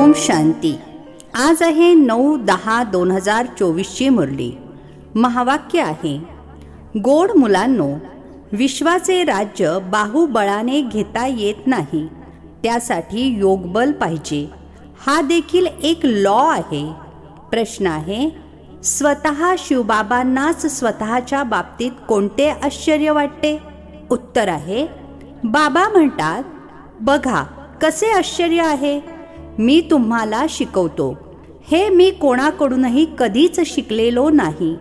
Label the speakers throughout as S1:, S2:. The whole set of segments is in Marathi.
S1: ओम शांती। आज आहे 9/10/2024 मुरली। महावाक्य आहे, गोड मुलांनो, विश्वाचे राज्य बाहुबळाने घेता येत नाही, त्यासाठी योगबल पाहिजे। हा देखील एक लॉ आहे। प्रश्न आहे, स्वतः शिवबाबांनाच स्वतःच्या बाबतीत कोणते आश्चर्य वाटते? उत्तर आहे, बाबा म्हणतात, बघा कसे आश्चर्य आहे, मी तुम्हाला शिकवतो। हे मी कोणाकडूनही कधीच शिकलेलो नाही।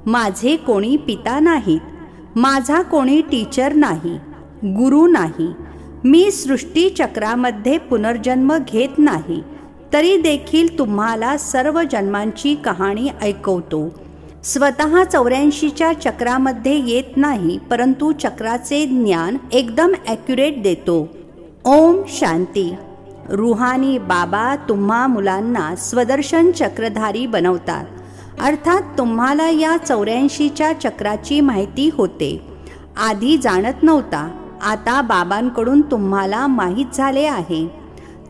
S1: माझे कोणी पिता नाहीत, माझा कोणी टीचर नाही, गुरु नाही। मी सृष्टी चक्रामध्ये पुनर्जन्म घेत नाही, तरी देखील तुम्हाला सर्व जन्मांची कहाणी ऐकवतो। स्वतः 84च्या चक्रामध्ये येत नाही, परंतु चक्राचे ज्ञान एकदम ॲक्युरेट देतो। ओम शांती। रुहानी बाबा तुम्हा मुलांना स्वदर्शन चक्रधारी बनवतात, अर्थात तुम्हाला या 84च्या चक्राची माहिती होते। आधी जाणत नव्हता, आता बाबांकडून तुम्हाला माहीत झाले आहे।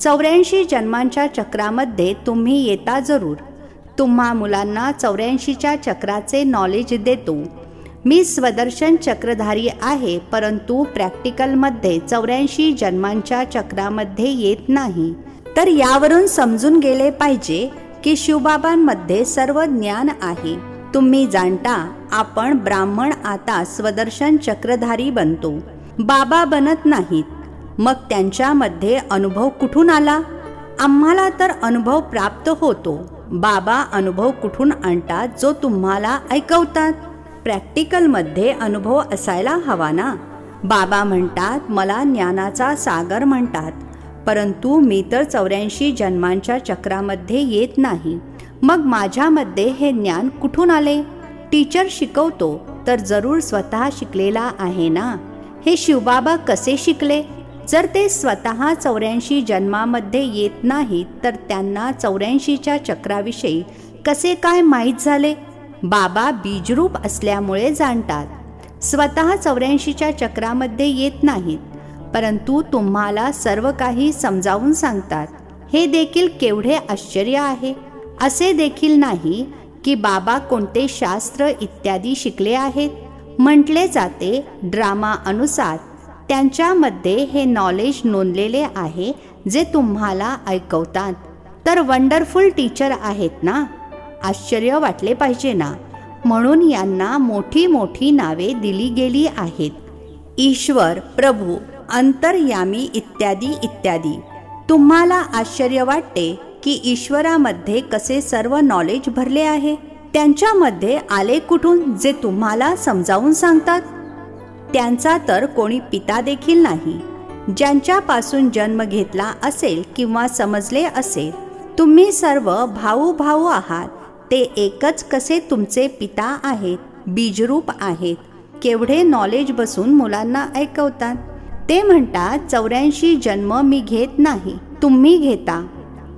S1: 84 जन्मांच्या चक्रामध्ये तुम्ही येता जरूर। तुम्हा मुलांना 84च्या चक्राचे नॉलेज देतो। मी स्वदर्शन चक्रधारी आहे, परंतु प्रॅक्टिकलमध्ये 84 जन्मांच्या चक्रामध्ये येत नाही। तर यावरून समजून गेले पाहिजे की शिवबाबांमध्ये सर्व ज्ञान आहे। तुम्ही जाणता, आपण ब्राह्मण आता स्वदर्शन चक्रधारी बनतो, बाबा बनत नाहीत। मग त्यांच्यामध्ये अनुभव कुठून आला? आम्हाला तर अनुभव प्राप्त होतो। बाबा अनुभव कुठून आणतात, जो तुम्हाला ऐकवतात। प्रॅक्टिकलमध्ये अनुभव असायला हवा ना। बाबा म्हणतात, मला ज्ञानाचा सागर म्हणतात, परंतु मी तर 84 जन्मांच्या चक्रामध्ये येत नाही। मग माझ्यामध्ये हे ज्ञान कुठून आले? टीचर शिकवतो तर जरूर स्वतः शिकलेला आहे ना। हे शिवबाबा कसे शिकले? जर ते स्वतः 84 जन्मामध्ये येत नाहीत, तर त्यांना 84च्या चक्राविषयी कसे काय माहीत झाले? बाबा बीजरूप असल्यामुळे जाणतात। स्वतः 84च्या चक्रामध्ये येत नाहीत, परंतु तुम्हाला सर्व काही समजावून सांगतात। हे देखील केवढे आश्चर्य आहे। असे देखील नाही की बाबा कोणते शास्त्र इत्यादी शिकले आहेत। म्हटले जाते, ड्रामा अनुसार त्यांच्यामध्ये हे नॉलेज नोंदलेले आहे, जे तुम्हाला ऐकवतात। तर वंडरफुल टीचर आहेत ना। आश्चर्य वाटले पाहिजे ना, म्हणून यांना मोठी मोठी नावे दिली गेली आहेत, ईश्वर, प्रभू, अंतर्यामी इत्यादी इत्यादी। तुम्हाला आश्चर्य वाटते की ईश्वरामध्ये कसे सर्व नॉलेज भरले आहे? त्यांच्यामध्ये आले कुठून, जे तुम्हाला समजावून सांगतात? त्यांचा तर कोणी पिता देखील नाही, ज्यांच्यापासून जन्म घेतला असेल किंवा समजले असेल। तुम्ही सर्व भाऊ भाऊ आहात, ते एकच कसे तुमचे पिता आहेत, बीजरूप आहेत। केवढे नॉलेज बसून मुलांना ऐकवतात। ते म्हणतात, 84 जन्म मी घेत नाही, तुम्ही घेता।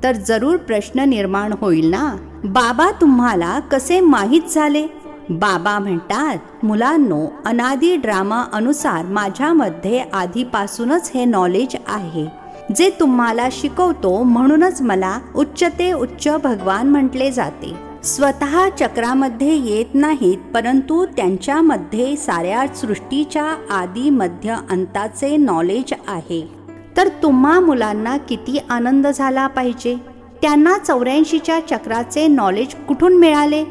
S1: तर जरूर प्रश्न निर्माण होईल ना, बाबा तुम्हाला कसे माहीत झाले? बाबा म्हणतात, मुलांनो, अनादी ड्रामा अनुसार माझ्यामध्ये आधीपासूनच हे नॉलेज आहे, जे तुम्हाला शिकवतो। म्हणूनच मला उच्च ते उच्च भगवान म्हटले जाते। स्वतः चक्रामध्ये येत नाहीत, परंतु त्यांच्यामध्ये साऱ्या सृष्टीच्या आदी मध्य अंताचे नॉलेज आहे। तर तुम्हा मुलांना किती आनंद झाला पाहिजे। त्यांना 84च्या चक्राचे नॉलेज कुठून मिळाले?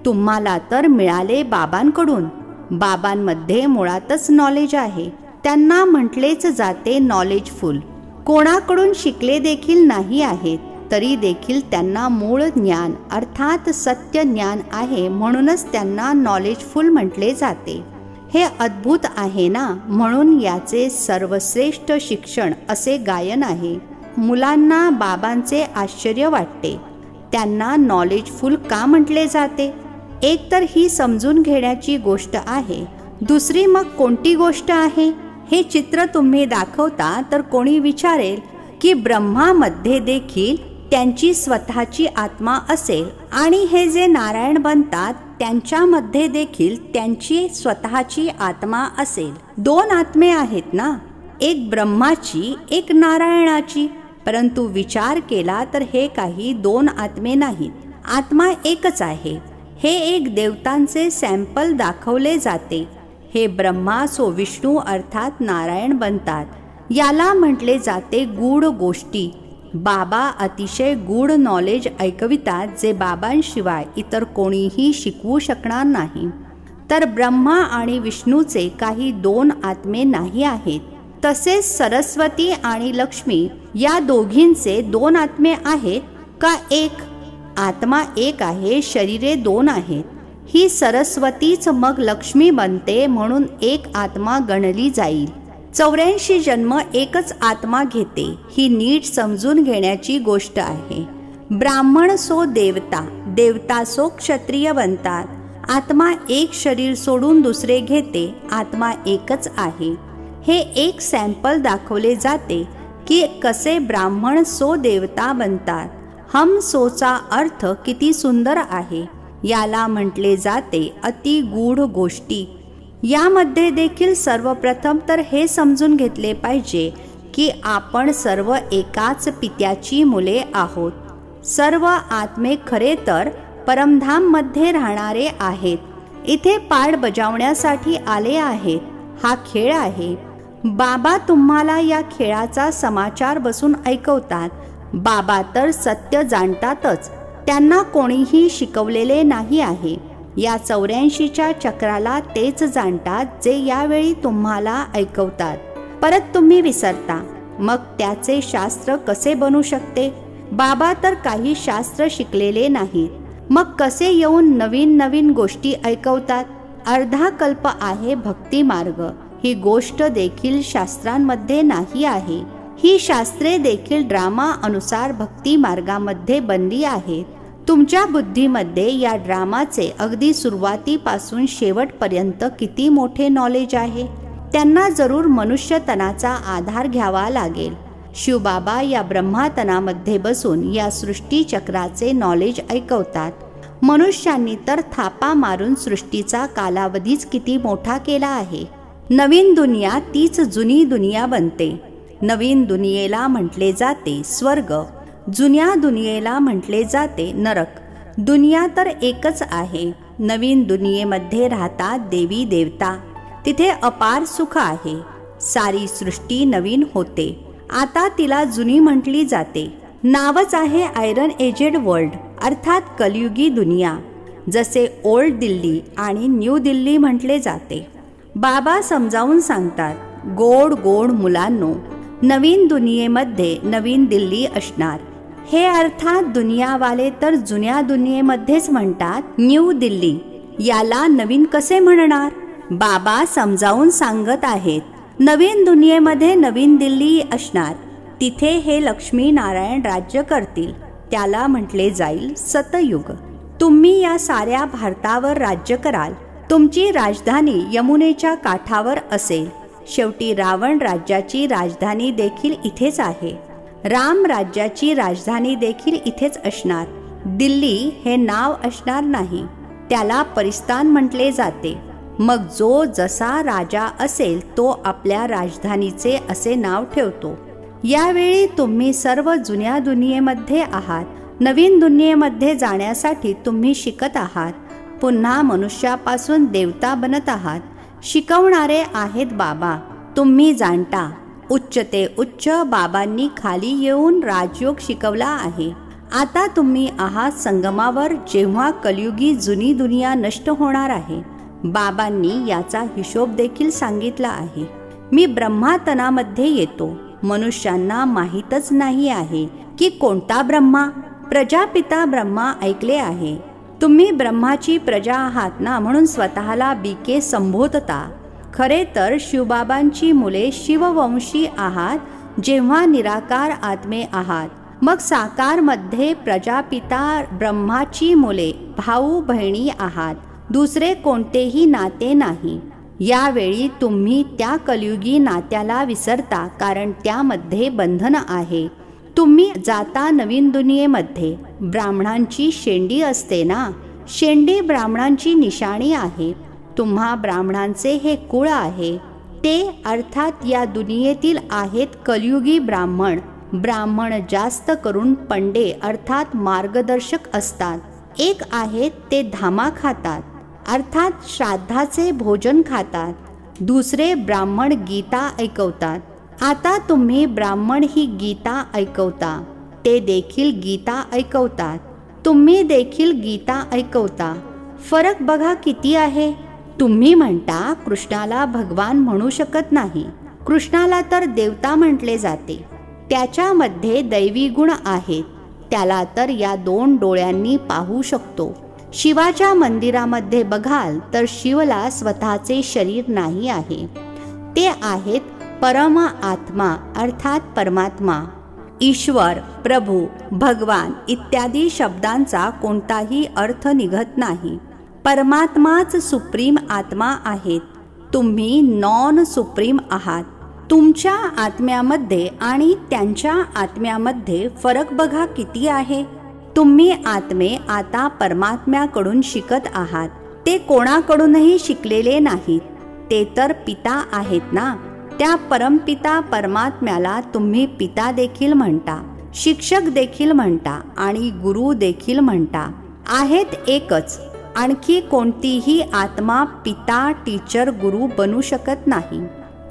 S1: तुम्हाला तर मिळाले बाबांकडून। बाबांमध्ये मुळातच नॉलेज आहे। त्यांना म्हटलेच जाते नॉलेजफुल। कोणाकडून शिकले देखील नाही आहेत, तरी देखील त्यांना मूळ ज्ञान अर्थात सत्य ज्ञान आहे, म्हणूनच त्यांना नॉलेजफुल म्हटले जाते। हे अद्भुत आहे ना, म्हणून याचे सर्वश्रेष्ठ शिक्षण असे गायन आहे। मुलांना बाबांचे आश्चर्य वाटते। त्यांना नॉलेजफुल का म्हटले जाते? एक तर ही समजून घेण्याची गोष्ट आहे, दुसरी मग कोणती गोष्ट आहे? हे चित्र तुम्ही दाखवता तर कोणी विचारेल की ब्रह्मामध्ये देखील त्यांची स्वतःची आत्मा असेल, आणि हे जे नारायण बनतात त्यांच्यामध्ये देखील त्यांची स्वतःची आत्मा असेल। दोन आत्मे आहेत ना, एक ब्रह्माची, एक नारायणाची। परंतु विचार केला तर हे काही दोन आत्मे नाहीत, आत्मा एकच आहे. हे एक देवतांचे सॅम्पल दाखवले जाते. हे ब्रह्मा सो विष्णू अर्थात नारायण बनतात. याला म्हटले जाते गूढ गोष्टी. बाबा अतिशय गूढ नॉलेज ऐकवितात, जे बाबांशिवाय इतर कोणीही शिकवू शकणार नाही. तर ब्रह्मा आणि विष्णूचे काही दोन आत्मे नाही आहेत. तसेच सरस्वती आणि लक्ष्मी या दोघींचे दोन आत्मे आहेत का एक? आत्मा एक आहे, शरीरे दोन आहेत. ही सरस्वतीच मग लक्ष्मी बनते, म्हणून एक आत्मा गणली जाईल. 84 जन्म एकच आत्मा घेते. ही नीट समजून घेण्याची गोष्ट आहे. ब्राह्मण सो देवता, देवता सो क्षत्रिय बनतात. आत्मा एक शरीर सोडून दुसरे घेते. आत्मा एकच आहे. हे एक सॅम्पल दाखवले जाते की कसे ब्राह्मण सो देवता बनतात. हम सोचा अर्थ किती सुंदर आहे. याला म्हटले जाते अति गूढ गोष्टी. यामध्ये देखील सर्वप्रथम तर हे समजून घेतले पाहिजे की आपण सर्व एकाच पित्याची मुले आहोत. सर्व आत्मे खरे तर परमधाममध्ये राहणारे आहेत. इथे पाठ बजावण्यासाठी आले आहेत. हा खेळ आहे. बाबा तुम्हाला या खेळाचा समाचार बसून ऐकवतात. बाबा तर सत्य जाणतातच. त्यांना कोणीही शिकवलेले नाही आहे. या 84च्या चक्राला तेच जाणतात, जे यावेळी तुम्हाला ऐकवतात. परत तुम्ही विसरता. मग त्याचे शास्त्र कसे बनू शकते? बाबा तर काही शास्त्र शिकलेले नाहीत. मग कसे येऊन नवीन नवीन गोष्टी ऐकवतात? अर्धा कल्प आहे भक्ती मार्ग. ही गोष्ट देखील शास्त्रांमध्ये नाही आहे. ही शास्त्रे देखील ड्रामा अनुसार भक्ती मार्गामध्ये बनली आहेत. तुमच्या बुद्धीमध्ये या ड्रामाचे अगदी सुरुवातीपासून शेवटपर्यंत किती मोठे नॉलेज आहे. त्यांना जरूर मनुष्यतनाचा आधार घ्यावा लागेल. शिवबाबा या ब्रह्मातनामध्ये बसून या सृष्टी चक्राचे नॉलेज ऐकवतात. मनुष्यांनी तर थापा मारून सृष्टीचा कालावधीच किती मोठा केला आहे. नवीन दुनिया तीच जुनी दुनिया बनते. नवीन दुनियेला म्हटले जाते स्वर्ग, जुन्या दुनियेला म्हटले जाते नरक. दुनिया तर एकच आहे. नवीन दुनियेमध्ये राहतात देवी देवता. तिथे अपार सुख आहे. सारी सृष्टी नवीन होते. आता तिला जुनी म्हटली जाते. नावच आहे आयरन एजेड वर्ल्ड अर्थात कलियुगी दुनिया. जसे ओल्ड दिल्ली आणि न्यू दिल्ली म्हटले जाते. बाबा समजावून सांगतात, गोड गोड मुलांनो, नवीन दुनियेमध्ये नवीन दिल्ली असणार. हे अर्थात दुनियावाले तर जुन्या दुनियेमध्येच म्हणतात न्यू दिल्ली. याला नवीन कसे म्हणणार? बाबा समजावून सांगत आहेत. नवीन दुनियेमध्ये नवीन दिल्ली असणार. तिथे हे लक्ष्मी नारायण राज्य करतील. त्याला म्हटले जाईल सतयुग. तुम्ही या साऱ्या भारतावर राज्य कराल. तुमची राजधानी यमुनेच्या काठावर असेल. शेवटी रावण राज्याची राजधानी देखील इथेच आहे. राम राज्याची राजधानी देखील इथेच असणार. दिल्ली हे नाव असणार नाही. त्याला परिस्तान म्हटले जाते. मग जो जसा राजा असेल तो आपल्या राजधानीचे असे नाव ठेवतो. यावेळी तुम्ही सर्व जुन्या दुनियेमध्ये आहात. नवीन दुनियेमध्ये जाण्यासाठी तुम्ही शिकत आहात. पुन्हा मनुष्यापासून देवता बनत आहात. शिकवणारे आहेत बाबा. तुम्ही जाणता. उच्च ते उच्च बाबांनी खाली येऊन राजयोग शिकवला आहे. आता तुम्ही आहात संगमावर, जेव्हा कलियुगी जुनी दुनिया नष्ट होणार आहे. बाबांनी याचा हिशोब देखील सांगितला आहे. मी ब्रह्मातनामध्ये येतो. मनुष्यांना माहीतच नाही आहे की कोणता ब्रह्मा. प्रजापिता ब्रह्मा ऐकले आहे. तुम्ही ब्रह्माची प्रजा आहात ना, म्हणून स्वतःला बीके संबोधता. खरे तर शिवबाबांची मुले शिववंशी आहात, जेव्हा निराकार आत्मे आहात. मग साकारमध्ये प्रजापिता ब्रह्माची मुले भाऊ बहिणी आहात. दुसरे कोणतेही नाते नाही. यावेळी तुम्ही त्या कलियुगी नात्याला विसरता, कारण त्यामध्ये बंधन आहे. तुम्ही जाता नवीन दुनियेमध्ये. ब्राह्मणांची शेंडी असते ना, शेंडी ब्राह्मणांची निशाणी आहे. तुम्हा ब्राह्मणांचे हे कुळ आहे. ते अर्थात या दुनियेतील आहेत कलियुगी ब्राह्मण. ब्राह्मण जास्त करून पंडे अर्थात मार्गदर्शक असतात. एक आहेत ते धामा खातात अर्थात श्राद्धाचे भोजन खातात. दुसरे ब्राह्मण गीता ऐकवतात. आता तुम्ही ब्राह्मण ही गीता ऐकवता, ते देखील गीता ऐकवतात. तुम्ही देखील गीता ऐकवता. फरक बघा किती आहे. तुम्ही म्हणता कृष्णाला भगवान म्हणू शकत नाही. कृष्णाला तर देवता म्हटले जाते. त्याच्यामध्ये दैवी गुण आहेत. त्याला तर या 2 डोळ्यांनी पाहू शकतो. शिवाच्या मंदिरामध्ये बघाल तर शिवला स्वतःचे शरीर नाही आहे. ते आहेत परम आत्मा अर्थात परमात्मा. ईश्वर, प्रभू, भगवान इत्यादी शब्दांचा कोणताही अर्थ निघत नाही. परमात्माच सुप्रीम आत्मा आहेत. तुम्ही नॉन सुप्रीम आहात. तुमच्या आत्म्यामध्ये आणि त्यांच्या आत्म्यामध्ये फरक बघा किती आहे. तुम्ही आत्मे आता परमात्म्याकडून शिकत आहात. ते कोणाकडूनही शिकलेले नाहीत. ते तर पिता आहेत ना. त्या परमपिता परमात्म्याला तुम्ही पिता देखील म्हणता, शिक्षक देखील म्हणता आणि गुरु देखील म्हणता. आहेत एकच. आणखी कोणतीही आत्मा पिता, टीचर, गुरु बनू शकत नाही.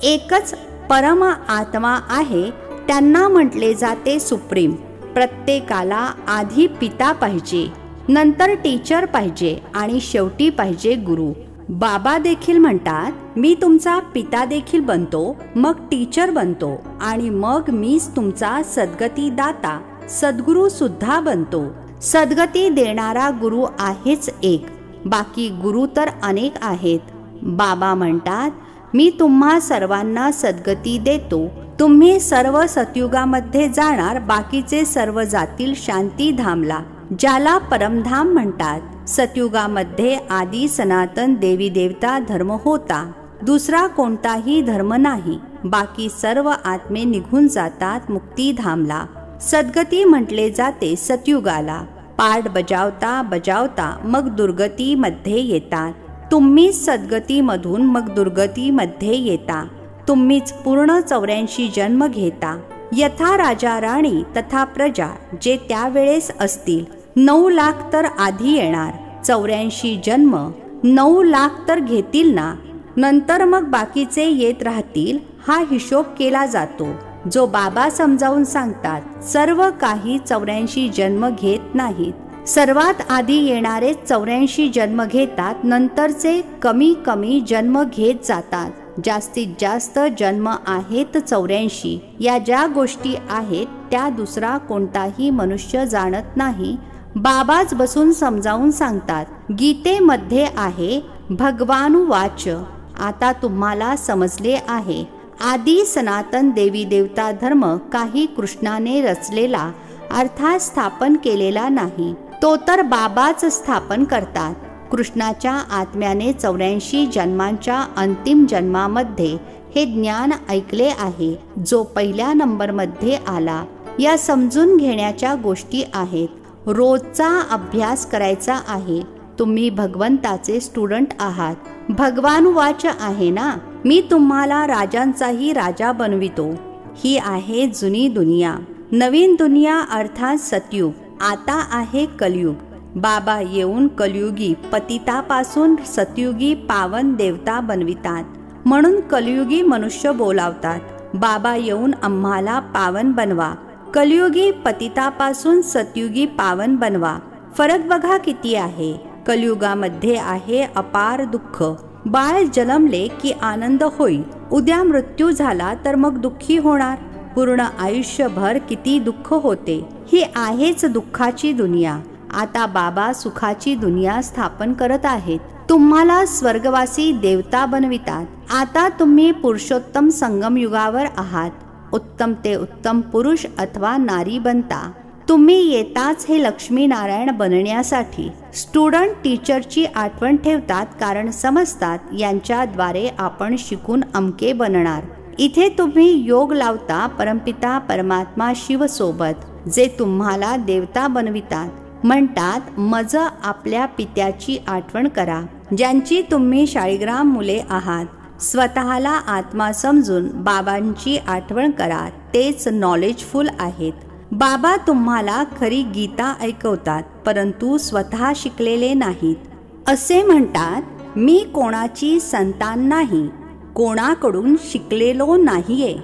S1: एकच परम आत्मा आहे. त्यांना म्हटले जाते सुप्रीम. प्रत्येकाला आधी पिता पाहिजे, नंतर टीचर पाहिजे आणि शेवटी पाहिजे गुरु. बाबा देखील म्हणतात मी तुमचा पिता देखील बनतो, मग टीचर बनतो आणि मग मीच तुमचा सद्गती दाता, सद्गुरू सुद्धा बनतो. सद्गती देणारा गुरु आहेच एक, बाकी गुरु तर अनेक आहेत. बाबा म्हणतात मी तुम्हा सर्वांना सद्गती देतो. तुम्ही सर्व सतयुगामध्ये जाणार, बाकीचे सर्व जातील शांतीधामला, ज्याला परमधाम म्हणतात. सतयुगामध्ये आदी सनातन देवी देवता धर्म होता. दुसरा कोणताही धर्म नाही. बाकी सर्व आत्मे निघून जातात मुक्तीधामला. सद्गती म्हटले जाते सतयुगाला. पाठ बजावता बजावता मग दुर्गतीमध्ये येतात. तुम्हीच सद्गतीमधून मग दुर्गतीमध्ये येता. तुम्हीच पूर्ण 84 जन्म घेता. यथा राजा राणी तथा प्रजा जे त्यावेळेस असतील. 9 लाख तर आधी येणार. 84 जन्म 9 लाख तर घेतील ना. नंतर मग बाकीचे येत राहतील. हा हिशोब केला जातो जो बाबा समजावून सांगतात. सर्व काही 84 जन्म घेत नाहीत. सर्वात आधी येणारे 84 जन्म घेतात. नंतरचे कमी कमी जन्म घेत जातात. जास्तीत जास्त जन्म आहेत 84. या ज्या गोष्टी आहेत त्या दुसरा कोणताही मनुष्य जाणत नाही. बाबाच बसून समजावून सांगतात. गीतेमध्ये आहे भगवानुवाच. आता तुम्हाला समजले आहे. आदी सनातन देवी देवता धर्म काही कृष्णाने रचलेला अर्थात स्थापन केलेला नाही. तो तर बाबाच स्थापन करतात. कृष्णाच्या आत्म्याने 84 जन्मांच्या अंतिम जन्मामध्ये हे ज्ञान ऐकले आहे, जो पहिल्या नंबरमध्ये आला. या समजून घेण्याच्या गोष्टी आहेत. रोजचा अभ्यास करायचा आहे. तुम्ही भगवंताचे स्टुडंट आहात. भगवानुवाच आहे ना. मी तुम्हाला राजांचाही राजा बनवितो. ही आहे जुनी दुनिया. नवीन दुनिया अर्थात सतयुग. आता आहे कलयुग. बाबा येऊन कलयुगी पतितापासून सतयुगी पावन देवता बनवितात. म्हणून कलयुगी मनुष्य बोलावतात. बाबा येऊन आम्हाला पावन बनवा. कलयुगी पतितापासून सतयुगी पावन बनवा. फरक बघा किती आहे. कलयुगामध्ये आहे अपार दुःख. बाळ जन्मले की आनंद होईल. उद्या मृत्यू झाला तर मग दुःखी होणार. पूर्ण आयुष्यभर किती दुःख होते. ही आहेच दुःखाची दुनिया. आता बाबा सुखाची दुनिया स्थापन करत आहेत. तुम्हाला स्वर्गवासी देवता बनवितात. आता तुम्ही पुरुषोत्तम संगम युगावर आहात. उत्तम ते उत्तम पुरुष अथवा नारी बनता. तुम्ही येताच हे लक्ष्मी नारायण बनण्यासाठी. स्टुडंट टीचरची आठवण ठेवतात, कारण समजतात यांच्याद्वारे आपण शिकून अमके बनणार. इथे तुम्ही योग लावता परमपिता परमात्मा शिव सोबत, जे तुम्हाला देवता बनवितात. म्हणतात मज आपल्या पित्याची आठवण करा, ज्यांची तुम्ही शाळीग्राम मुले आहात. स्वतःला आत्मा समजून बाबांची आठवण करा, तेच नॉलेजफुल आहेत. बाबा तुम्हाला खरी गीता ऐकवतात, परंतु स्वतः शिकलेले नाहीत. असे म्हणतात, मी कोणाची संतान नाही, कोणाकडून शिकलेलो नाहीये,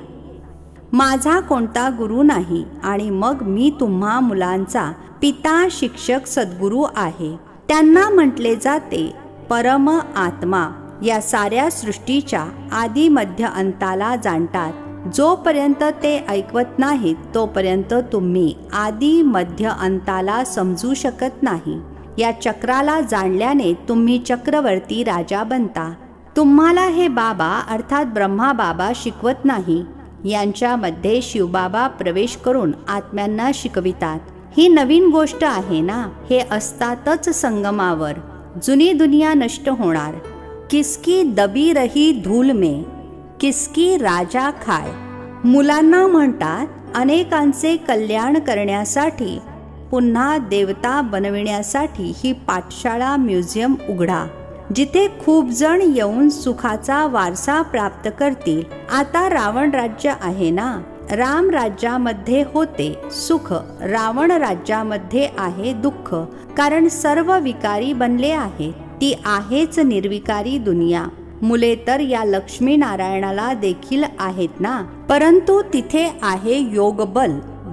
S1: माझा कोणता गुरु नाही, आणि मग मी तुम्हा मुलांचा पिता शिक्षक सद्गुरू आहे. त्यांना म्हटले जाते परम आत्मा. या साऱ्या सृष्टीच्या आदी मध्य अंताला जाणतात. जोपर्यंत ते ऐकवत नाहीत तोपर्यंत तुम्ही आदी मध्य अंताला समजू शकत नाही. या चक्राला जाणल्याने तुम्ही चक्रवर्ती राजा बनता. तुम्हाला हे बाबा अर्थात ब्रह्मा बाबा शिकवत नाही. यांच्यामध्ये शिवबाबा प्रवेश करून आत्म्यांना शिकवितात. ही नवीन गोष्ट आहे ना. हे असतातच संगमावर. जुनी दुनिया नष्ट होणार. किसकी दबी रही धूल में, किसकी राजा खाय. मुलांना म्हणतात अनेकांचे कल्याण करण्यासाठी, पुन्हा देवता बनविण्यासाठी ही पाठशाळा म्युझियम उघडा, जिथे खूप जण येऊन सुखाचा वारसा प्राप्त करतील. आता रावण राज्य आहे ना. राम राज्यामध्ये होते सुख, रावण राज्यामध्ये आहे दुःख. कारण सर्व विकारी बनले आहे. ती आहेच निर्विकारी दुनिया. मुले तर या लक्ष्मी नारायणाला देखील आहेत ना. परंतु तिथे आहे योगबल.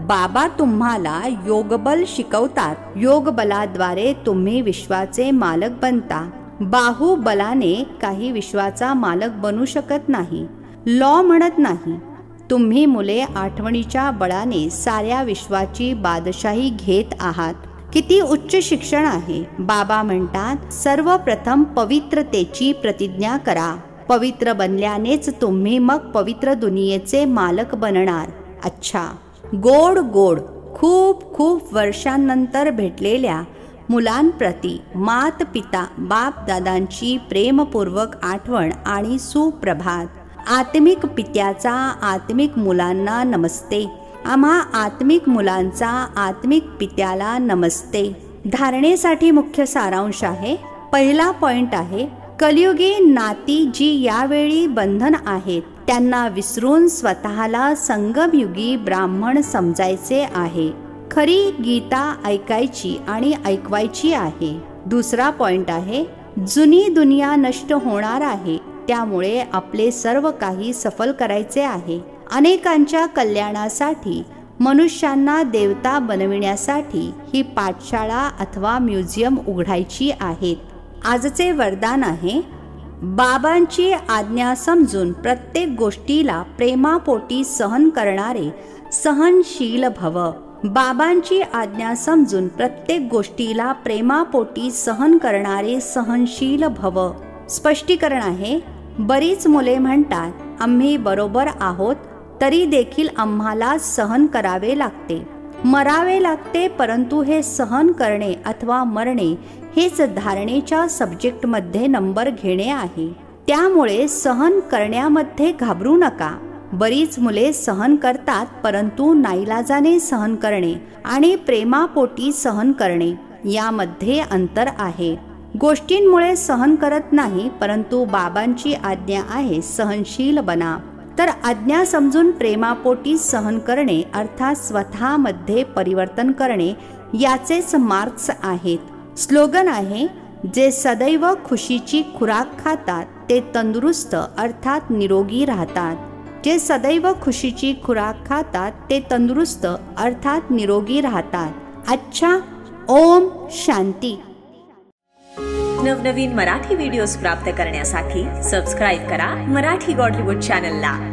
S1: बाबा तुम्हाला योगबल शिकवतात. योगबलाद्वारे तुम्ही विश्वाचे मालक बनता. बाहुबलाने काही विश्वाचा मालक बनू शकत नाही. लॉ म्हणत नाही. तुम्ही मुले आठवणीच्या बळाने साऱ्या विश्वाची बादशाही घेत आहात. किती उच्च शिक्षण आहे. बाबा म्हणतात सर्वप्रथम पवित्रतेची प्रतिज्ञा करा. पवित्र बनल्यानेच तुम्ही मग पवित्र दुनियेचे मालक बनणार. अच्छा, गोड गोड खूप खूप वर्षांनंतर भेटलेल्या मुलांप्रती मात पिता बाप दादांची प्रेमपूर्वक आठवण आणि सुप्रभात. आत्मिक पित्याचा आत्मिक मुलांना नमस्ते. आम्हा आत्मिक मुलांचा आत्मिक पित्याला नमस्ते. धारणेसाठी मुख्य सारांश आहे. पहिला पॉइंट आहे, कलियुगी नाती जी यावेळी बंधन आहेत त्यांना विसरून स्वतःला संगमयुगी ब्राह्मण समजायचे आहे. खरी गीता ऐकायची आणि ऐकवायची आहे. दुसरा पॉइंट आहे, जुनी दुनिया नष्ट होणार आहे, त्यामुळे आपले सर्व काही सफल करायचे आहे. अनेकांच्या कल्याणासाठी, मनुष्यांना देवता बनविण्यासाठी ही पाठशाळा अथवा म्युझियम उघडायची आहेत. आजचे वरदान आहे, बाबांची आज्ञा समजून प्रत्येक गोष्टीला प्रेमापोटी सहन करणारे सहनशील भव. बाबांची आज्ञा समजून प्रत्येक गोष्टीला प्रेमापोटी सहन करणारे सहनशील भव. स्पष्टीकरण आहे, बरीच मुले म्हणतात आम्ही बरोबर आहोत, तरी देखील आम्हाला सहन करावे लागते, मरावे लागते. परंतु हे सहन करणे अथवा मरणे हेच धारणेच्या सब्जेक्टमध्ये नंबर घेणे आहे. त्यामुळे सहन करण्यामध्ये घाबरू नका. बरीच मुले सहन करतात, परंतु नाईलाजाने सहन करणे आणि प्रेमापोटी सहन करणे यामध्ये अंतर आहे. गोष्टींमुळे सहन करत नाही, परंतु बाबांची आज्ञा आहे सहनशील बना. तर आज्ञा समजून प्रेमापोटी सहन करणे अर्थात स्वतःमध्ये परिवर्तन करणे याचेच मार्क्स आहेत. स्लोगन आहे, जे सदैव खुशीची खुराक खातात ते तंदुरुस्त अर्थात निरोगी राहतात. जे सदैव खुशीची खुराक खातात ते तंदुरुस्त अर्थात निरोगी राहतात. अच्छा, ओम शांती.
S2: नवनवीन मराठी व्हिडिओज प्राप्त करण्यासाठी सबस्क्राईब करा मराठी गॉडलीवूड चॅनलला.